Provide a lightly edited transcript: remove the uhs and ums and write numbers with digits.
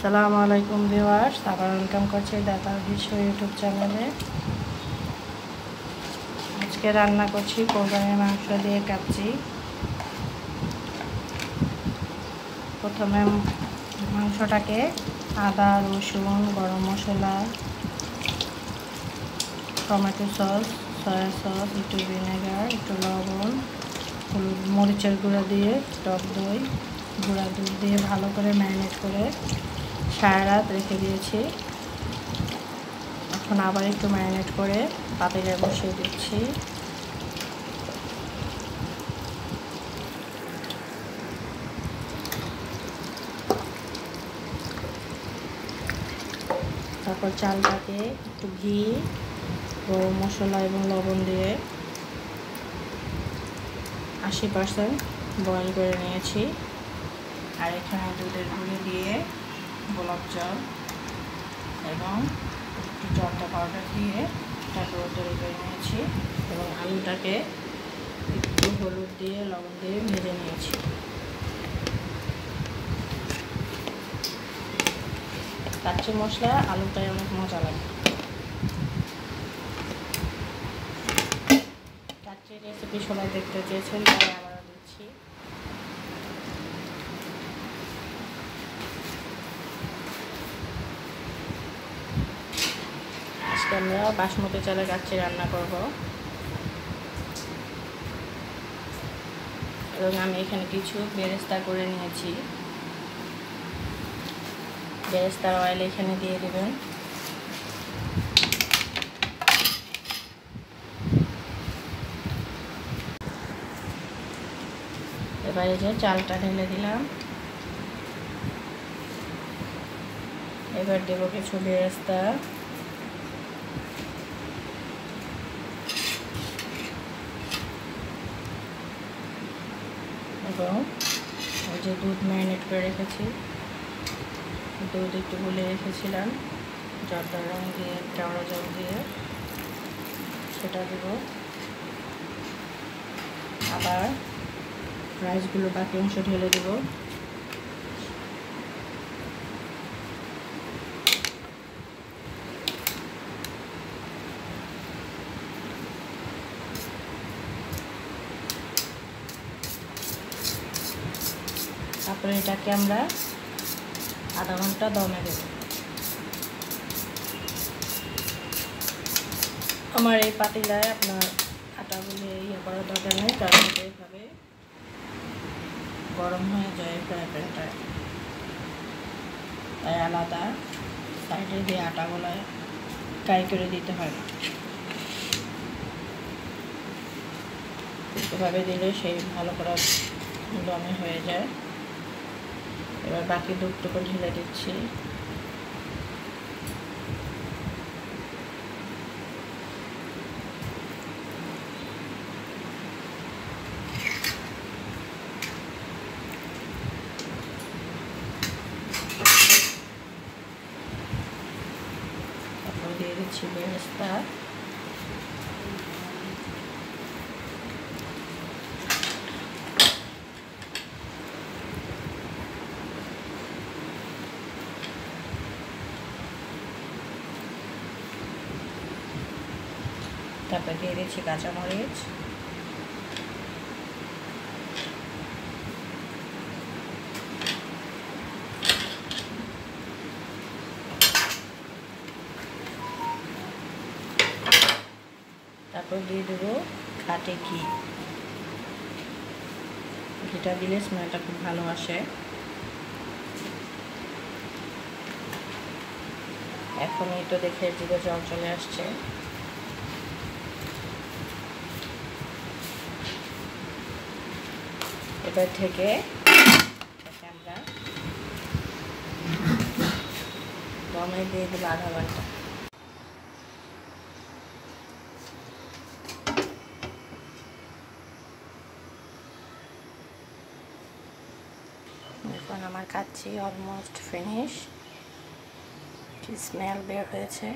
আসসালামু আলাইকুম ভিউয়ার্স, আবার ওয়েলকাম করছি দাতার বিশ্ব ইউটিউব চ্যানেলে। আজকে রান্না করছি কোরবানির মাংস দিয়ে কাচ্চি। প্রথমে মাংসটাকে আদা, রসুন, গরম মশলা, টমেটো সস, সয়া সস, একটু ভিনেগার, একটু লবণ, হলুদ, মরিচের গুঁড়া দিয়ে, টক দই, গুঁড়া দুধ দিয়ে ভালো করে ম্যারিনেট করে সারা রাত রেখে দিয়েছি। এখন আবার একটু ম্যারিনেট করে পাতিলে বসিয়ে দিচ্ছি। তারপর চালটাকে একটু ঘি, গরম মশলা এবং লবণ দিয়ে 80% বয়েল করে নিয়েছি। আর এখানে দুধের গুঁড়ি দিয়ে গোলাপ জল এবং একটু জর্দা পাউডার দিয়ে তারপর তৈরি করে নিয়েছি এবং আলুটাকে একটু হলুদ দিয়ে লবণ দিয়ে ভেজে নিয়েছি। কাচ্চি মশলা আলুটাই অনেক মজা লাগে। কাচ্চি রেসিপি সবাই দেখতে চেয়েছেন, তাই আবারও দিচ্ছি। আজকে আমরা বাসমতি চালের কাচ্চি রান্না করব এবং আমি এখানে কিছু বেরেস্তা করে নিয়েছি। বেরেস্তার অয়েল এখানে দিয়ে দেবেন। এবারে যে চালটা ঢেলে দিলাম, এবার দেব কিছু বেরেস্তা এবং ওই যে দুধ ম্যারিনেট করে রেখেছি, দুধ একটু গুলে রেখেছিলাম জর্দা রং দিয়ে, কেওড়া জল দিয়ে, সেটা দেব। আবার রাইসগুলো বাকি অংশ ঢেলে দেব। তারপরে এটাকে আমরা আধা ঘন্টা দমে দেব। আমার এই পাতিলায় আপনার আটাগুলো ইয়ে করার দরকার নেই, কারণ এইভাবে গরম হয়ে যায় ফ্রাই প্যানটা, তাই আলাদা সাইডে দিয়ে আটাগুলো ফ্রাই করে দিতে হয় না। এভাবে দিলে সেই ভালো করে দমে হয়ে যায়। এবার বাকি দুধটুকু ঢেলে দিচ্ছি। তারপর দিয়ে দিচ্ছি বেরেস্তা। তারপর দিয়ে দিচ্ছি কাঁচামরিচ, তারপর দিয়ে দেবো খাঁটি ঘি। ঘিটা দিলে স্মেলটা খুব ভালো আসে। এখনই তো দেখে জিভে জল চলে আসছে। এবার থেকে আমরা দমে দিয়ে দেবো আধা ঘন্টা। এখন আমার কাচ্চি অলমোস্ট ফিনিশ। স্মেল বের হয়েছে।